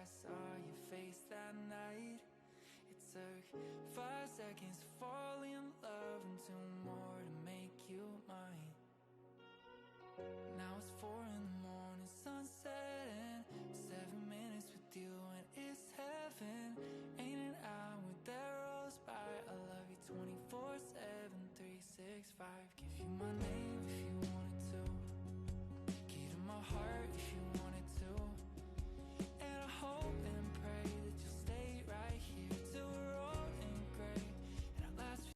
saw your face that night. It took 5 seconds to fall in love and 2 more to make you mine. Now it's 4 in the morning, sunset, and 7 minutes with you and it's heaven. Ain't an hour that rolls by. I love you 24/7, 365. Give you my name.